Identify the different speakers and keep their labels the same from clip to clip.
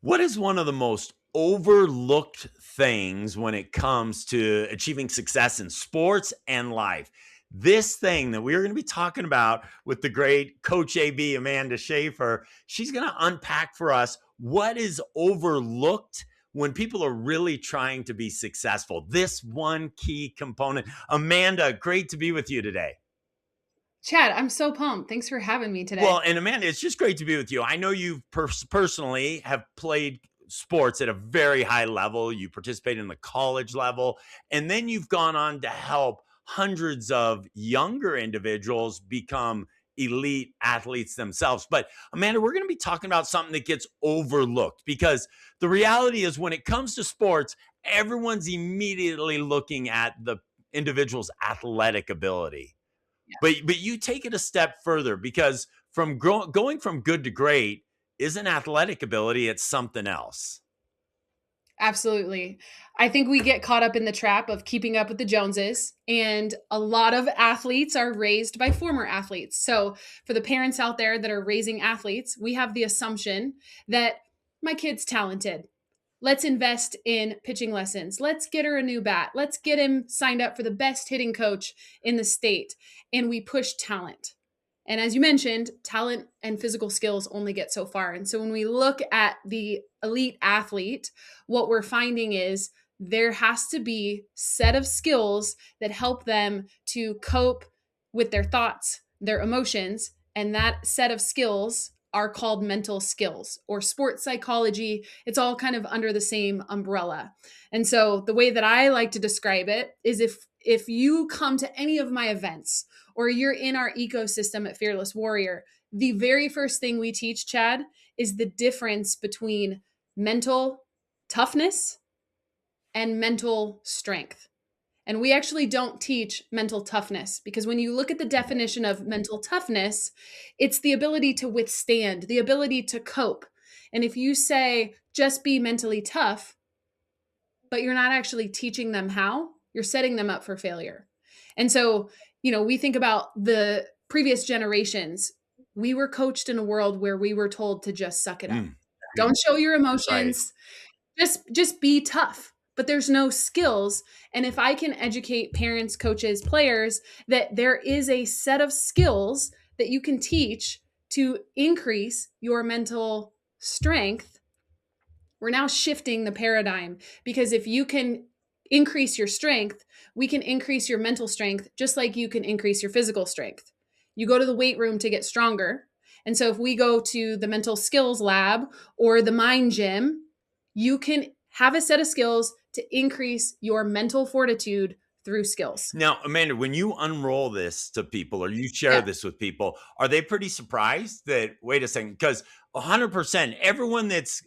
Speaker 1: What is one of the most overlooked things when it comes to achieving success in sports and life? This thing that we're going to be talking about with the great Coach AB, Amanda Schaefer, she's going to unpack for us what is overlooked when people are really trying to be successful. This one key component. Amanda, great to be with you today.
Speaker 2: Chad, I'm so pumped. Thanks for having me
Speaker 1: Well,
Speaker 2: today.
Speaker 1: and Amanda, it's just great to be with you. I know you personally have played sports at a very high level. You participate in the college level, and then you've gone on to help hundreds of younger individuals become elite athletes themselves. But Amanda, we're going to be talking about something that gets overlooked because the reality is when it comes to sports, everyone's immediately looking at the individual's athletic ability. But you take it a step further because from going from good to great isn't athletic ability, it's something else.
Speaker 2: Absolutely. I think we get caught up in the trap of keeping up with the Joneses, and a lot of athletes are raised by former athletes. So, for the parents out there that are raising athletes, we have the assumption that my kid's talented. Let's invest in pitching lessons. Let's get her a new bat. Let's get him signed up for the best hitting coach in the state. And we push talent. And as you mentioned, talent and physical skills only get so far. And so when we look at the elite athlete, what we're finding is there has to be set of skills that help them to cope with their thoughts, their emotions, and that set of skills are called mental skills or sports psychology. It's all kind of under the same umbrella. And so the way that I like to describe it is if you come to any of my events or you're in our ecosystem at Fearless Warrior, the very first thing we teach, Chad, is the difference between mental toughness and mental strength. And we actually don't teach mental toughness because when you look at the definition of mental toughness, it's the ability to withstand, the ability to cope. And if you say just be mentally tough, but you're not actually teaching them how, you're setting them up for failure. And so, we think about the previous generations. We were coached in a world where we were told to just suck it up.
Speaker 1: Mm,
Speaker 2: Don't show your
Speaker 1: right.
Speaker 2: emotions. Just be tough. But there's no skills. And if I can educate parents, coaches, players that there is a set of skills that you can teach to increase your mental strength, we're now shifting the paradigm because if you can increase your strength, we can increase your mental strength just like you can increase your physical strength. You go to the weight room to get stronger. And so if we go to the mental skills lab or the mind gym, you can have a set of skills to increase your mental fortitude through skills.
Speaker 1: Now, Amanda, when you unroll this to people or you share
Speaker 2: Yeah.
Speaker 1: this with people, are they pretty surprised that wait a second? Because 100%, everyone that's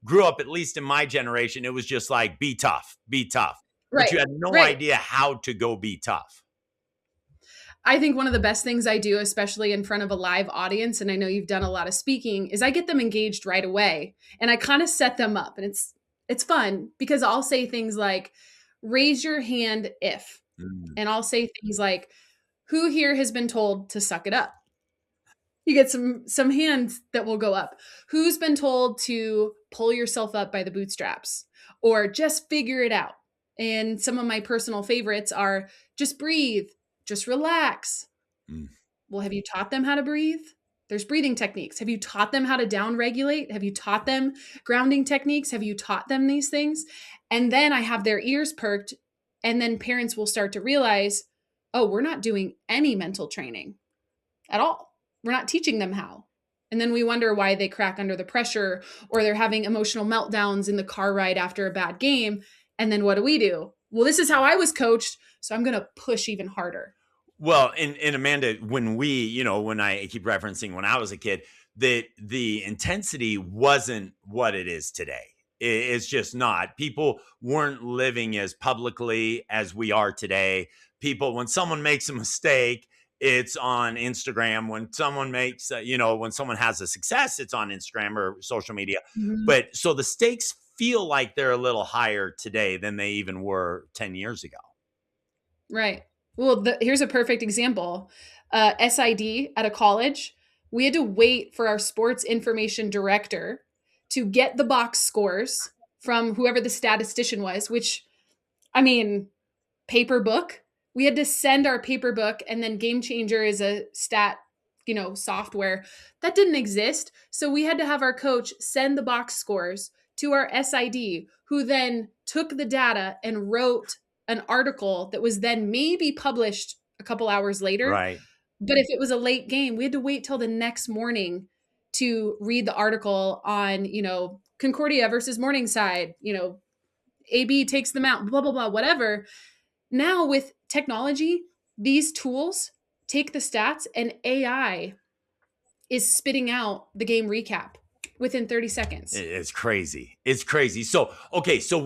Speaker 1: grew up, at least in my generation, it was just like be tough, be tough. But
Speaker 2: Right.
Speaker 1: you had no
Speaker 2: Right.
Speaker 1: idea how to go be tough.
Speaker 2: I think one of the best things I do, especially in front of a live audience, and I know you've done a lot of speaking, is I get them engaged right away and I kind of set them up. And it's fun because I'll say things like, raise your hand if,
Speaker 1: Mm.
Speaker 2: and I'll say things like, who here has been told to suck it up? You get some hands that will go up. Who's been told to pull yourself up by the bootstraps or just figure it out? And some of my personal favorites are just breathe, just relax.
Speaker 1: Mm.
Speaker 2: Well, have you taught them how to breathe? There's breathing techniques. Have you taught them how to down regulate? Have you taught them grounding techniques? Have you taught them these things? And then I have their ears perked, and then parents will start to realize, oh, we're not doing any mental training at all. We're not teaching them how. And then we wonder why they crack under the pressure or they're having emotional meltdowns in the car ride after a bad game. And then what do? Well, this is how I was coached, so I'm going to push even harder.
Speaker 1: Well, and Amanda, when when I keep referencing when I was a kid, that the intensity wasn't what it is today. It's just not. People weren't living as publicly as we are today. People, when someone makes a mistake, it's on Instagram. When someone makes, when someone has a success, it's on Instagram or social media.
Speaker 2: Mhm.
Speaker 1: But so the stakes feel like they're a little higher today than they even were 10 years ago.
Speaker 2: Right. Well, here's a perfect example. SID at a college, we had to wait for our sports information director to get the box scores from whoever the statistician was, which, I mean, paper book. We had to send our paper book, and then Game Changer is a stat, software that didn't exist. So we had to have our coach send the box scores to our SID, who then took the data and wrote an article that was then maybe published a couple hours later.
Speaker 1: Right.
Speaker 2: But if it was a late game, we had to wait till the next morning to read the article on, Concordia versus Morningside, AB takes them out, blah, blah, blah, whatever. Now with technology, these tools take the stats and AI is spitting out the game recap within 30 seconds.
Speaker 1: It's crazy. It's crazy. So, okay. So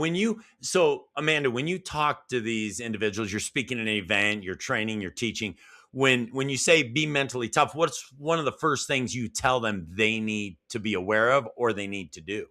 Speaker 1: Amanda, when you talk to these individuals, you're speaking at an event, you're training, you're teaching. When you say be mentally tough, what's one of the first things you tell them they need to be aware of or they need to do?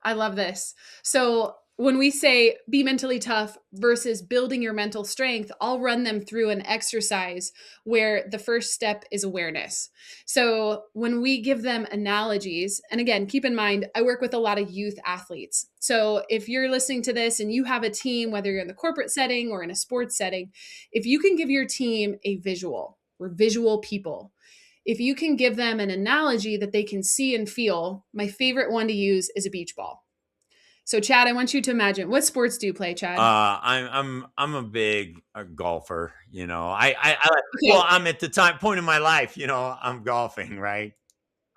Speaker 2: I love this. So when we say be mentally tough versus building your mental strength, I'll run them through an exercise where the first step is awareness. So when we give them analogies, and again, keep in mind, I work with a lot of youth athletes. So if you're listening to this and you have a team, whether you're in the corporate setting or in a sports setting, if you can give your team a visual, we're visual people. If you can give them an analogy that they can see and feel, my favorite one to use is a beach ball. So, Chad, I want you to imagine, what sports do you play, Chad?
Speaker 1: I'm a big golfer. Well,
Speaker 2: Okay,
Speaker 1: I'm at the point in my life. I'm golfing, right?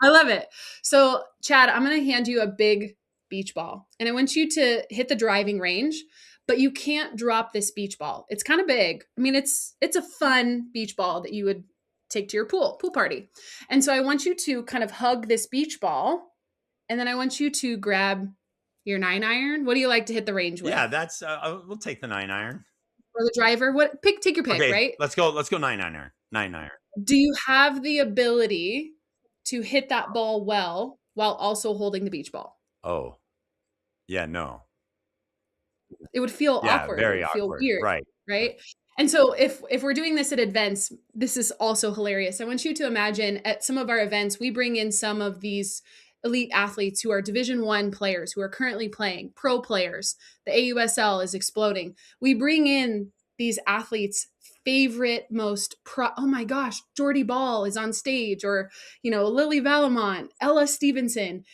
Speaker 2: I love it. So, Chad, I'm going to hand you a big beach ball, and I want you to hit the driving range, but you can't drop this beach ball. It's kind of big. I mean, it's a fun beach ball that you would take to your pool party. And so I want you to kind of hug this beach ball, and then I want you to grab your 9-iron. What do you like to hit the range
Speaker 1: Yeah,
Speaker 2: with?
Speaker 1: that's we'll take the 9-iron.
Speaker 2: Or the driver? Take your pick,
Speaker 1: Okay,
Speaker 2: right?
Speaker 1: let's go. Let's go 9-iron. 9-iron.
Speaker 2: Do you have the ability to hit that ball well while also holding the beach ball?
Speaker 1: Oh, yeah, no.
Speaker 2: It would feel
Speaker 1: Yeah,
Speaker 2: awkward. It
Speaker 1: very
Speaker 2: would feel
Speaker 1: awkward.
Speaker 2: weird,
Speaker 1: Right. Right.
Speaker 2: right? And so if we're doing this at events, this is also hilarious. I want you to imagine at some of our events, we bring in some of these elite athletes who are Division 1 players who are currently playing, pro players. The AUSL is exploding. We bring in these athletes favorite oh my gosh, Jordy Ball is on stage, or Lily Valamont, Ella Stevenson,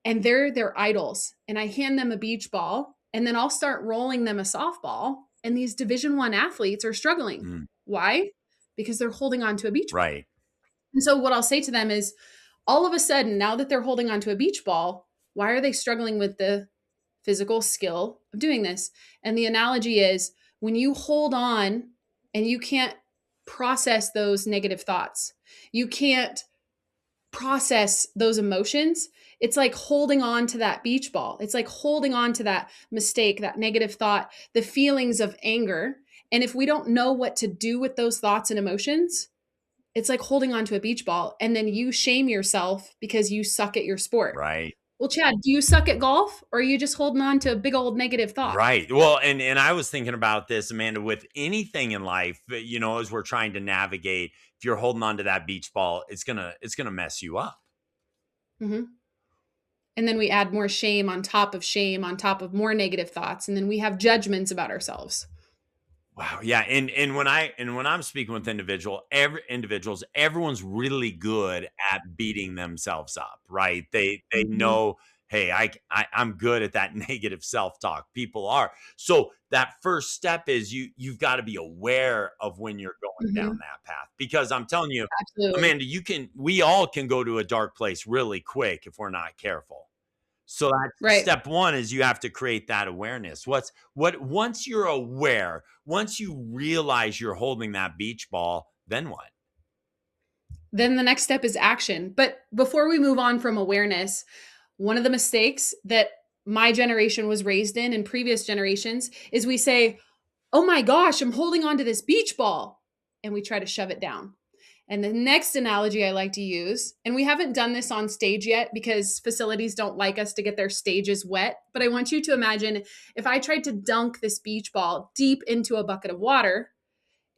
Speaker 2: and they're their idols, and I hand them a beach ball, and then I'll start rolling them a softball, and these Division 1 athletes are struggling.
Speaker 1: Mm,
Speaker 2: Why? Because they're holding on to a beach ball.
Speaker 1: right.
Speaker 2: And so what I'll say to them is, all of a sudden, now that they're holding onto a beach ball, why are they struggling with the physical skill of doing this? And the analogy is, when you hold on and you can't process those negative thoughts, you can't process those emotions, it's like holding on to that beach ball. It's like holding on to that mistake, that negative thought, the feelings of anger. And if we don't know what to do with those thoughts and emotions, it's like holding on to a beach ball, and then you shame yourself because you suck at your sport.
Speaker 1: Right.
Speaker 2: Well, Chad, do you suck at golf, or are you just holding on to a big old negative thought?
Speaker 1: Right. Well, and I was thinking about this, Amanda, with anything in life, as we're trying to navigate, if you're holding on to that beach ball, it's gonna mess you up.
Speaker 2: Mhm. And then we add more shame on top of more negative thoughts, and then we have judgments about ourselves.
Speaker 1: Wow. Yeah. And when I'm speaking with individuals, everyone's really good at beating themselves up, right? They
Speaker 2: Mhm.
Speaker 1: know, hey, I'm good at that negative self-talk. People are. So that first step is you've got to be aware of when you're going down
Speaker 2: Mhm.
Speaker 1: that path. Because I'm telling you,
Speaker 2: Absolutely.
Speaker 1: Amanda, we all can go to a dark place really quick if we're not careful. So that's
Speaker 2: Right.
Speaker 1: step one is you have to create that awareness. Once you're aware, once you realize you're holding that beach ball, then what?
Speaker 2: Then the next step is action. But before we move on from awareness, one of the mistakes that my generation was raised in and previous generations is we say, "Oh my gosh, I'm holding on to this beach ball." And we try to shove it down. And the next analogy I like to use, and we haven't done this on stage yet because facilities don't like us to get their stages wet, but I want you to imagine if I tried to dunk this beach ball deep into a bucket of water,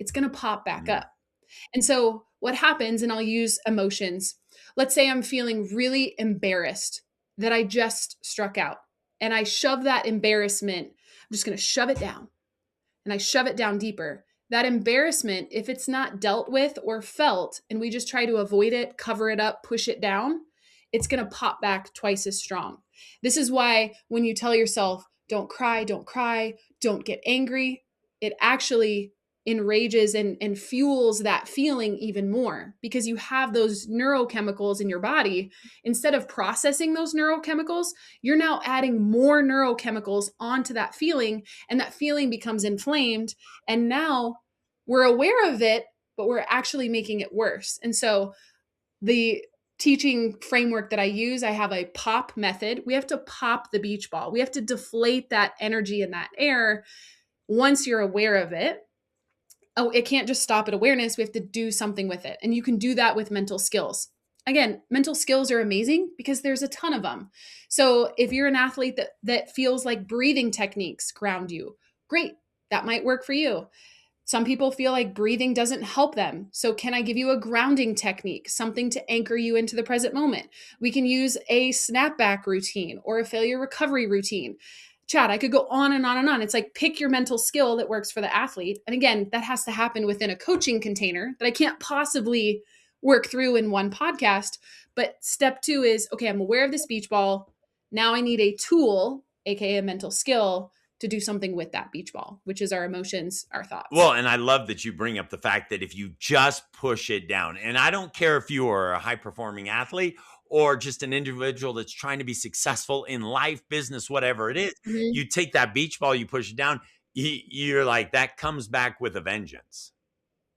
Speaker 2: it's going to pop back
Speaker 1: Mm,
Speaker 2: up. And so what happens, and I'll use emotions. Let's say I'm feeling really embarrassed that I just struck out. And I shove that embarrassment, I'm just going to shove it down, and I shove it down deeper. That embarrassment, if it's not dealt with or felt, and we just try to avoid it, cover it up, push it down, it's going to pop back twice as strong. This is why when you tell yourself, don't cry, don't get angry, it actually enrages and fuels that feeling even more, because you have those neurochemicals in your body. Instead of processing those neurochemicals, you're now adding more neurochemicals onto that feeling, and that feeling becomes inflamed. And now we're aware of it, but we're actually making it worse. And so the teaching framework that I use, I have a pop method. We have to pop the beach ball. We have to deflate that energy in that air once you're aware of it. Oh, it can't just stop at awareness. We have to do something with it. And you can do that with mental skills. Again, mental skills are amazing because there's a ton of them. So if you're an athlete that feels like breathing techniques ground you, great. That might work for you. Some people feel like breathing doesn't help them. So, can I give you a grounding technique, something to anchor you into the present moment? We can use a snapback routine or a failure recovery routine. Chad, I could go on and on and on. It's like pick your mental skill that works for the athlete. And again, that has to happen within a coaching container that I can't possibly work through in one podcast. But step two is okay, I'm aware of this beach ball. Now I need a tool, AKA a mental skill, to do something with that beach ball, which is our emotions, our thoughts.
Speaker 1: Well, and I love that you bring up the fact that if you just push it down, and I don't care if you are a high performing athlete or just an individual that's trying to be successful in life, business, whatever it is,
Speaker 2: Mhm.
Speaker 1: you take that beach ball, you push it down, you're like, that comes back with a vengeance.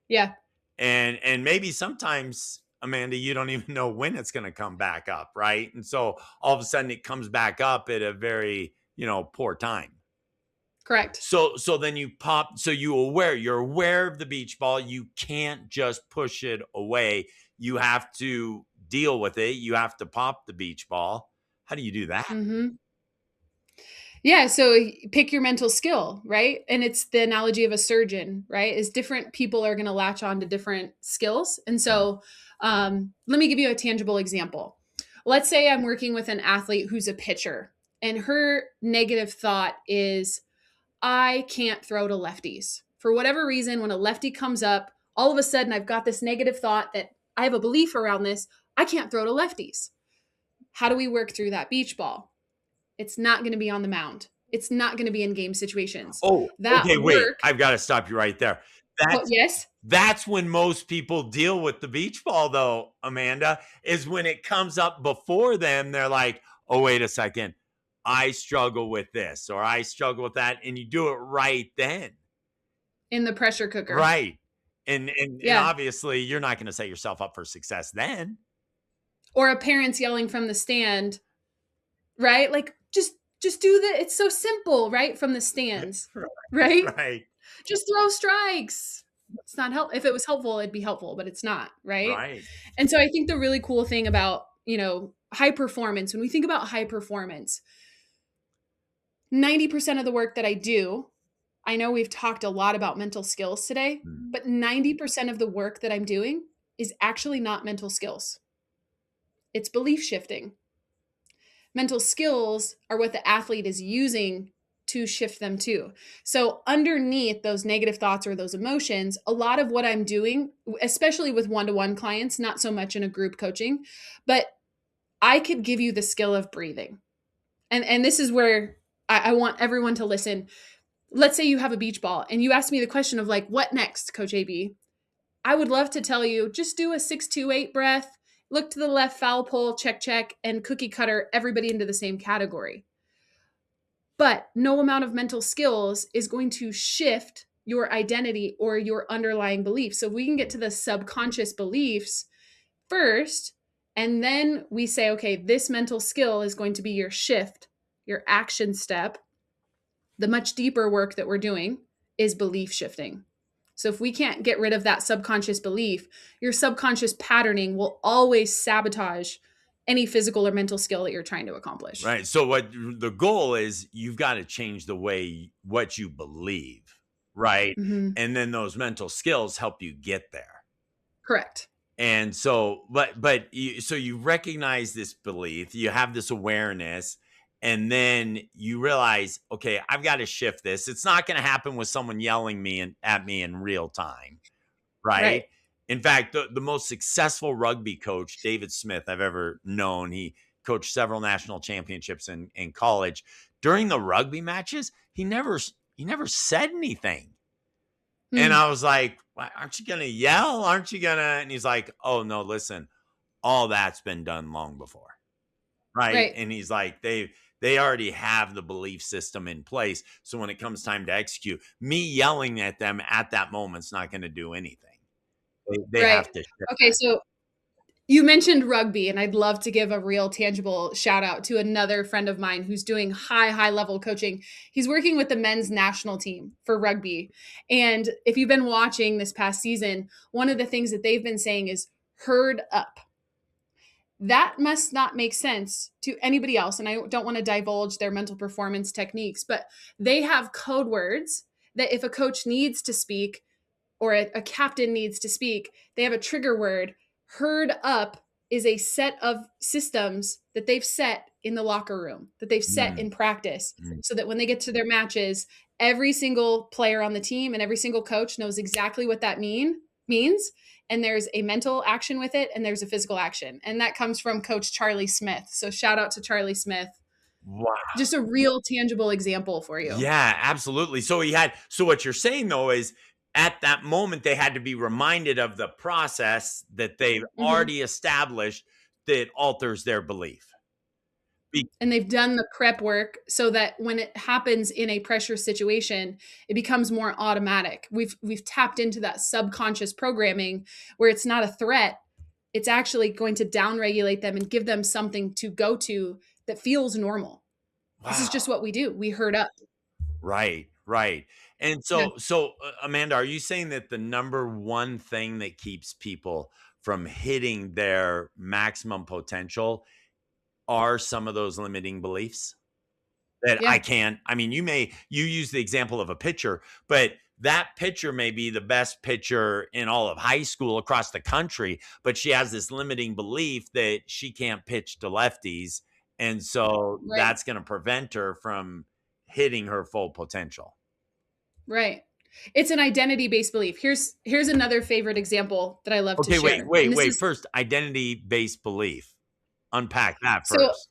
Speaker 2: Yeah,
Speaker 1: And maybe sometimes, Amanda, you don't even know when it's going to come back up, right? And so all of a sudden it comes back up at a very, poor time.
Speaker 2: correct.
Speaker 1: So then you pop, so you're aware of the beach ball. You can't just push it away. You have to deal with it. You have to pop the beach ball. How do you do that?
Speaker 2: Mhm. Yeah, so pick your mental skill, right? And it's the analogy of a surgeon, right? Is different people are going to latch on to different skills. And
Speaker 1: Mm.
Speaker 2: so let me give you a tangible example. Let's say I'm working with an athlete who's a pitcher, and her negative thought is, I can't throw to lefties. For whatever reason, when a lefty comes up, all of a sudden I've got this negative thought that I have a belief around this. I can't throw to lefties. How do we work through that beach ball? It's not going to be on the mound. It's not going to be in game situations.
Speaker 1: Oh,
Speaker 2: That
Speaker 1: okay. Wait,
Speaker 2: work,
Speaker 1: I've got to stop you right there. That's
Speaker 2: yes,
Speaker 1: that's when most people deal with the beach ball, though, Amanda, is when it comes up before them. They're like, oh, wait a second. I struggle with this or I struggle with that. And you do it right then.
Speaker 2: in the pressure cooker.
Speaker 1: Right. And
Speaker 2: Yeah.
Speaker 1: obviously you're not going to set yourself up for success then.
Speaker 2: Or a parent's yelling from the stand, right? Like just do the it's so simple, right? From the stands,
Speaker 1: Right.
Speaker 2: right?
Speaker 1: Right.
Speaker 2: Just throw strikes. It's not help if it was helpful, it'd be helpful, but it's not, right?
Speaker 1: Right.
Speaker 2: And so I think the really cool thing about, high performance, when we think about high performance, 90% of the work that I do, I know we've talked a lot about mental skills today,
Speaker 1: Mm.
Speaker 2: but 90% of the work that I'm doing is actually not mental skills. It's belief shifting. Mental skills are what the athlete is using to shift them to. So, underneath those negative thoughts or those emotions, a lot of what I'm doing, especially with one to one clients, not so much in a group coaching, but I could give you the skill of breathing. And this is where I want everyone to listen. Let's say you have a beach ball and you ask me the question of like, what next, Coach AB? I would love to tell you, just do a 6-2-8 breath, look to the left, foul pole, check, check, and cookie cutter everybody into the same category. But no amount of mental skills is going to shift your identity or your underlying beliefs. So if we can get to the subconscious beliefs first, and then we say, okay, this mental skill is going to be your shift, your action step. The much deeper work that we're doing is belief shifting. So if we can't get rid of that subconscious belief, your subconscious patterning will always sabotage any physical or mental skill that you're trying to accomplish.
Speaker 1: Right. So what the goal is, you've got to change the way what you believe, right?
Speaker 2: Mhm.
Speaker 1: And then those mental skills help you get there.
Speaker 2: Correct.
Speaker 1: And so, but you recognize this belief, you have this awareness, and then you realize, okay, I've got to shift this. It's not going to happen with someone yelling at me in real time, right?
Speaker 2: Right.
Speaker 1: In fact, the most successful rugby coach, David Smith, I've ever known, he coached several national championships in college. During the rugby matches, he never said anything. And
Speaker 2: Mm,
Speaker 1: I was like, "Why, aren't you going to yell? Aren't you going to?" And he's like, "Oh, no, listen, all that's been done long before." Right.
Speaker 2: right.
Speaker 1: And he's like, they already have the belief system in place. So when it comes time to execute, me yelling at them at that moment's not going to do anything. They
Speaker 2: Right.
Speaker 1: have to shift
Speaker 2: Okay, so you mentioned rugby, and I'd love to give a real tangible shout out to another friend of mine who's doing high level coaching. He's working with the men's national team for rugby. And if you've been watching this past season, one of the things that they've been saying is herd up. That must not make sense to anybody else. And I don't want to divulge their mental performance techniques, but they have code words that if a coach needs to speak, or a captain needs to speak, they have a trigger word. Herd up is a set of systems that they've set in the locker room, that they've set
Speaker 1: Mm,
Speaker 2: in practice,
Speaker 1: mm.
Speaker 2: so that when they get to their matches, every single player on the team and every single coach knows exactly what that means. And there's a mental action with it, and there's a physical action. And that comes from Coach Charlie Smith. So shout out to Charlie Smith.
Speaker 1: Wow.
Speaker 2: Just a real tangible example for you.
Speaker 1: Yeah, absolutely. So what you're saying though is at that moment they had to be reminded of the process that they've
Speaker 2: Mhm.
Speaker 1: already established that alters their belief. Be-
Speaker 2: And they've done the prep work so that when it happens in a pressure situation, it becomes more automatic. We've tapped into that subconscious programming where it's not a threat, it's actually going to downregulate them and give them something to go to that feels normal. This is just
Speaker 1: wow.
Speaker 2: what we do. We herd up.
Speaker 1: Right, right. And
Speaker 2: Yeah.
Speaker 1: Amanda, are you saying that the number one thing that keeps people from hitting their maximum potential are some of those limiting beliefs? That I
Speaker 2: Yeah.
Speaker 1: can't, I mean, you use the example of a pitcher, but that pitcher may be the best pitcher in all of high school across the country, but she has this limiting belief that she can't pitch to lefties. And so
Speaker 2: Right.
Speaker 1: that's going to prevent her from hitting her full potential.
Speaker 2: Right. It's an identity-based belief. Here's another favorite example that I love to
Speaker 1: Okay, wait,
Speaker 2: share.
Speaker 1: wait,
Speaker 2: And this
Speaker 1: wait.
Speaker 2: is
Speaker 1: First, identity-based belief. Unpack that
Speaker 2: so
Speaker 1: first.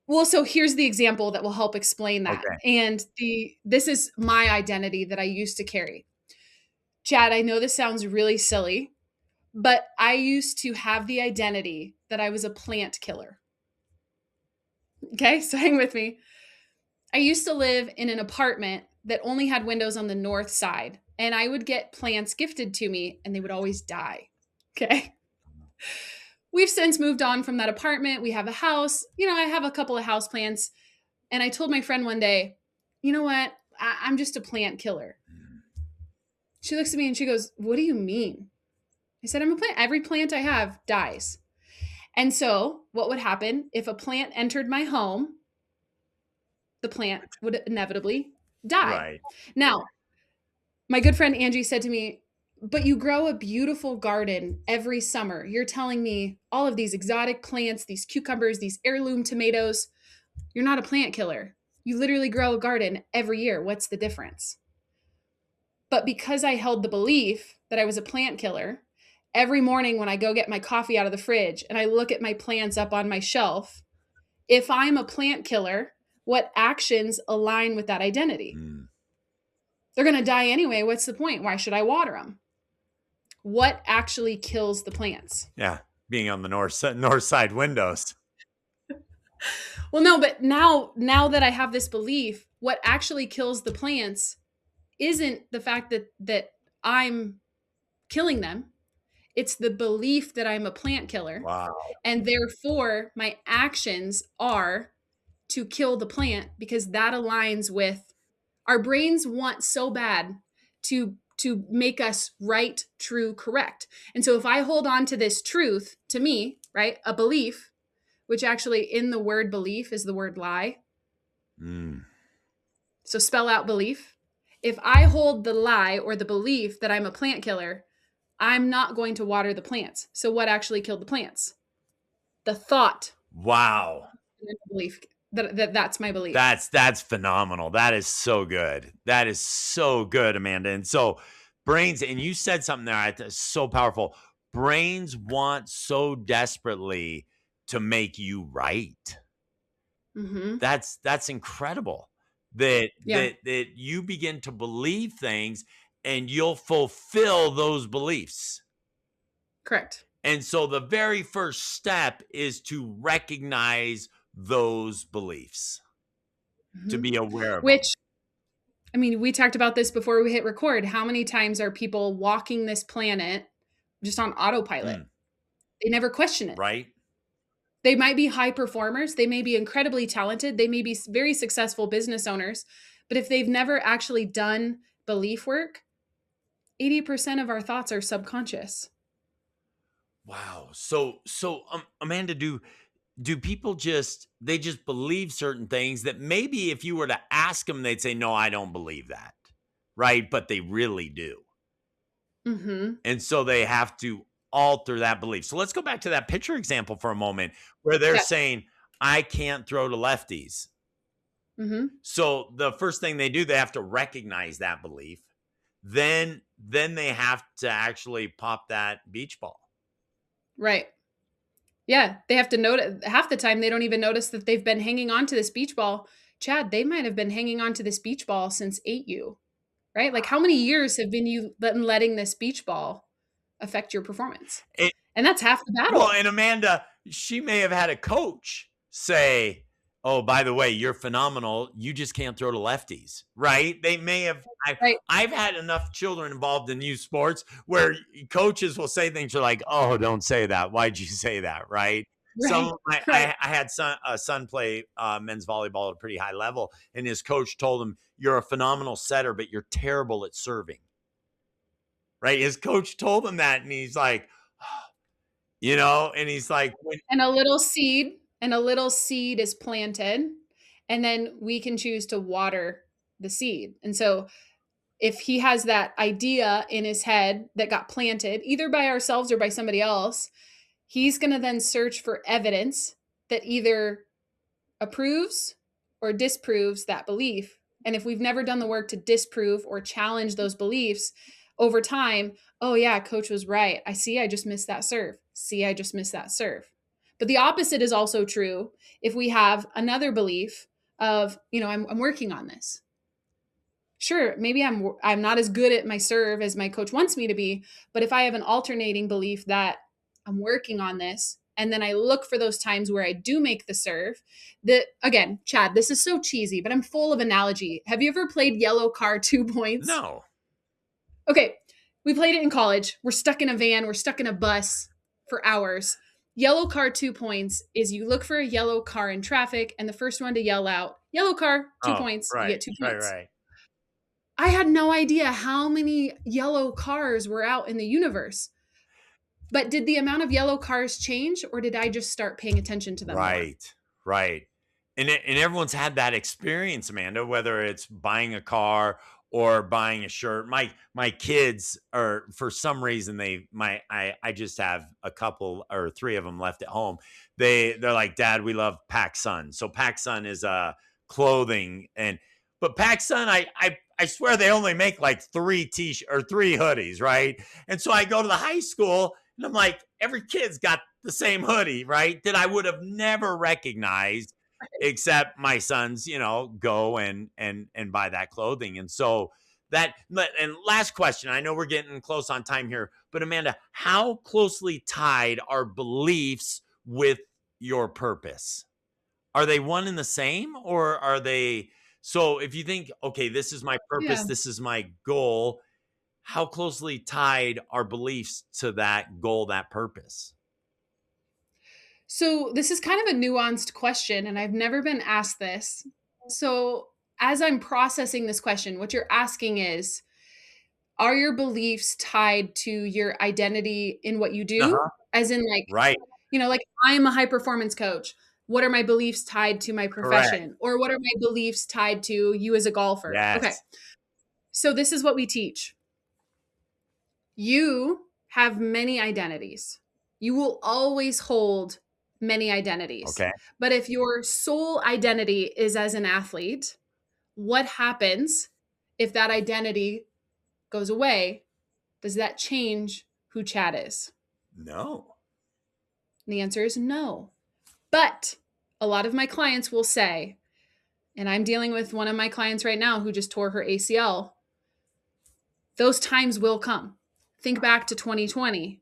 Speaker 2: Well, so here's the example that will help explain that.
Speaker 1: Okay.
Speaker 2: And this is my identity that I used to carry. Chad, I know this sounds really silly, but I used to have the identity that I was a plant killer. Okay, so hang with me. I used to live in an apartment that only had windows on the north side, and I would get plants gifted to me, and they would always die. Okay. We've since moved on from that apartment. We have a house. I have a couple of house plants. And I told my friend one day, you know what? I'm just a plant killer. She looks at me and she goes, what do you mean? I said, I'm a plant. Every plant I have dies. And so, what would happen if a plant entered my home? The plant would inevitably die.
Speaker 1: Right.
Speaker 2: Now, my good friend Angie said to me, but you grow a beautiful garden every summer. You're telling me all of these exotic plants, these cucumbers, these heirloom tomatoes, you're not a plant killer. You literally grow a garden every year. What's the difference? But because I held the belief that I was a plant killer, every morning when I go get my coffee out of the fridge and I look at my plants up on my shelf, if I'm a plant killer, what actions align with that identity?
Speaker 1: Mm.
Speaker 2: They're going to die anyway. What's the point? Why should I water them? What actually kills the plants?
Speaker 1: Yeah. Being on the north side windows.
Speaker 2: Well, no, but now that I have this belief, what actually kills the plants isn't the fact that I'm killing them. It's the belief that I'm a plant killer.
Speaker 1: Wow.
Speaker 2: And therefore, my actions are to kill the plant because that aligns with our brains want so bad to make us right, true, correct. And so if I hold on to this truth to me, right, a belief, which actually in the word belief is the word lie.
Speaker 1: Mm.
Speaker 2: So spell out belief. If I hold the lie or the belief that I'm a plant killer, I'm not going to water the plants. So what actually killed the plants? The thought,
Speaker 1: Wow.
Speaker 2: belief that's my belief.
Speaker 1: That's phenomenal. That is so good. That is so good, Amanda. And so brains, and you said something there that's so powerful. Brains want so desperately to make you right.
Speaker 2: Mhm.
Speaker 1: That's incredible that
Speaker 2: Yeah,
Speaker 1: you begin to believe things and you'll fulfill those beliefs.
Speaker 2: correct.
Speaker 1: And so the very first step is to recognize those beliefs, to
Speaker 2: Mhm.
Speaker 1: be aware of them.
Speaker 2: Which, I mean, we talked about this before we hit record. How many times are people walking this planet just on autopilot?
Speaker 1: Mm,
Speaker 2: They never question it.
Speaker 1: right?
Speaker 2: They might be high performers, they may be incredibly talented, they may be very successful business owners, but if they've never actually done belief work, 80% of our thoughts are subconscious.
Speaker 1: Wow. So Amanda, do people just they just believe certain things that maybe if you were to ask them, they'd say, no, I don't believe that. Right. But they really do.
Speaker 2: Mhm.
Speaker 1: And so they have to alter that belief. So let's go back to that pitcher example for a moment where they're
Speaker 2: Yes.
Speaker 1: saying, I can't throw to lefties.
Speaker 2: Mhm.
Speaker 1: So the first thing they do, they have to recognize that belief. Then they have to actually pop that beach ball.
Speaker 2: Right. Yeah, they have to notice half the time they don't even notice that they've been hanging on to this beach ball. Chad, they might have been hanging on to this beach ball since 8U, right? Like how many years have been you been letting this beach ball affect your performance? And that's half the
Speaker 1: Well,
Speaker 2: battle.
Speaker 1: and Amanda, she may have had a coach say, "Oh, by the way, you're phenomenal. You just can't throw to lefties." Right? They may have
Speaker 2: Right.
Speaker 1: I've had enough children involved in youth sports where coaches will say things are like, "Oh, don't say that. Why'd you say that?" Right? Some
Speaker 2: Right.
Speaker 1: of my
Speaker 2: Right.
Speaker 1: I had a son play men's volleyball at a pretty high level, and his coach told him, "You're a phenomenal setter, but you're terrible at serving." Right? His coach told him that, and he's like, and he's like, when
Speaker 2: And a little seed is planted, and then we can choose to water the seed. And so if he has that idea in his head that got planted either by ourselves or by somebody else, he's going to then search for evidence that either approves or disproves that belief. And if we've never done the work to disprove or challenge those beliefs over time, oh, yeah, coach was right. I see, I just missed that serve. See, I just missed that serve. But the opposite is also true if we have another belief of, I'm working on this. Sure, maybe I'm not as good at my serve as my coach wants me to be, but if I have an alternating belief that I'm working on this and then I look for those times where I do make the serve, that again, Chad, this is so cheesy, but I'm full of analogy. Have you ever played yellow car 2 points?
Speaker 1: no.
Speaker 2: Okay, we played it in college. We're stuck in a van, we're stuck in a bus for hours. Yellow car 2 points is you look for a yellow car in traffic, and the first one to yell out, yellow car, two
Speaker 1: Oh,
Speaker 2: points, you
Speaker 1: right,
Speaker 2: get two
Speaker 1: right,
Speaker 2: points.
Speaker 1: right.
Speaker 2: I had no idea how many yellow cars were out in the universe. But did the amount of yellow cars change, or did I just start paying attention to them more?
Speaker 1: Right, right. And everyone's had that experience, Amanda, whether it's buying a car or buying a shirt. My kids are for some reason I just have a couple or three of them left at home. They're like, Dad, we love PacSun. So PacSun is clothing but PacSun, I swear they only make like three or three hoodies, right? And so I go to the high school and I'm like, every kid's got the same hoodie, right? That I would have never recognized except my sons, go and buy that clothing. And so and last question, I know we're getting close on time here, but Amanda, how closely tied are beliefs with your purpose? Are they one and the same or are they so if you think, okay, this is my purpose,
Speaker 2: Yeah.
Speaker 1: this is my goal, how closely tied are beliefs to that goal, that purpose?
Speaker 2: So this is kind of a nuanced question, and I've never been asked this. So as I'm processing this question, what you're asking is, are your beliefs tied to your identity in what you do?
Speaker 1: Uh-huh.
Speaker 2: As in, like,
Speaker 1: Right.
Speaker 2: like I'm a high performance coach. What are my beliefs tied to my
Speaker 1: Correct.
Speaker 2: profession? Or what are my beliefs tied to you as a golfer? Okay.
Speaker 1: Yes.
Speaker 2: So this is what we teach. You have many identities. You will always hold many identities.
Speaker 1: Okay.
Speaker 2: But if your sole identity is as an athlete, what happens if that identity goes away? Does that change who Chad is?
Speaker 1: No.
Speaker 2: And the answer is no. But a lot of my clients will say, and I'm dealing with one of my clients right now who just tore her ACL, those times will come. Think back to 2020.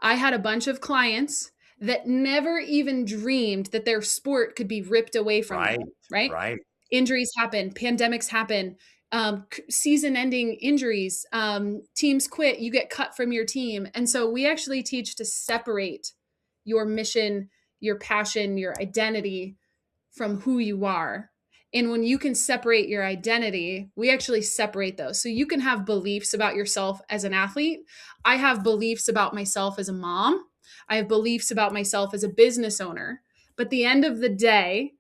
Speaker 2: I had a bunch of clients that never even dreamed that their sport could be ripped away from
Speaker 1: Right.
Speaker 2: them, right?
Speaker 1: Right.
Speaker 2: Injuries happen, pandemics happen, season ending injuries, teams quit, you get cut from your team. And so we actually teach to separate your mission, your passion, your identity from who you are. And when you can separate your identity, we actually separate those. So you can have beliefs about yourself as an athlete. I have beliefs about myself as a mom. I have beliefs about myself as a business owner. But at the end of the day,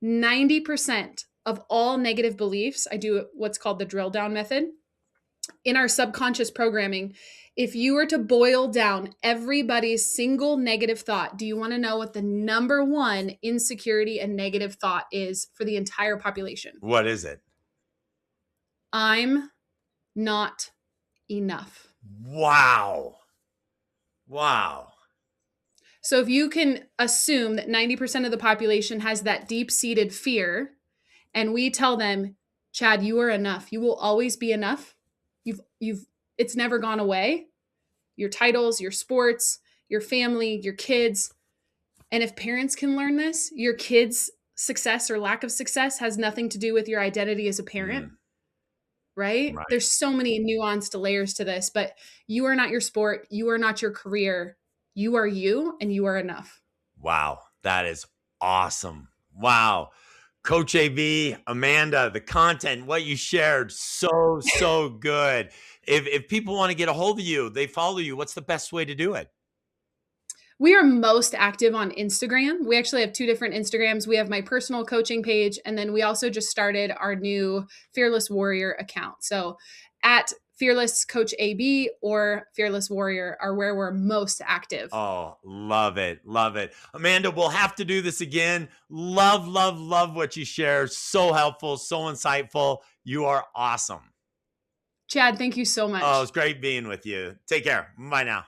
Speaker 2: 90% of all negative beliefs, I do what's called the drill down method. In our subconscious programming, if you were to boil down everybody's single negative thought, do you want to know what the number one insecurity and negative thought is for the entire population?
Speaker 1: What is it?
Speaker 2: I'm not enough.
Speaker 1: Wow. Wow.
Speaker 2: So if you can assume that 90% of the population has that deep seated fear, and we tell them, Chad, you are enough. You will always be enough. It's never gone away. Your titles, your sports, your family, your kids. And if parents can learn this, your kids' success or lack of success has nothing to do with your identity as a parent,
Speaker 1: Mm,
Speaker 2: right?
Speaker 1: right.
Speaker 2: There's so many nuanced layers to this, but you are not your sport. You are not your career. You are you, and you are enough.
Speaker 1: Wow. That is awesome. Wow. Coach AB, Amanda, the content, what you shared, so good. If people want to get a hold of you, they follow you, what's the best way to do it?
Speaker 2: We are most active on Instagram. We actually have two different Instagrams. We have my personal coaching page, and then we also just started our new Fearless Warrior account. So at Fearless Coach AB or Fearless Warrior are where we're most active.
Speaker 1: Oh, love it. Love it. Amanda, we'll have to do this again. Love what you shared. So helpful, so insightful. You are awesome.
Speaker 2: Chad, thank you so
Speaker 1: Oh,
Speaker 2: much.
Speaker 1: it's great being with you. Take care. Bye now.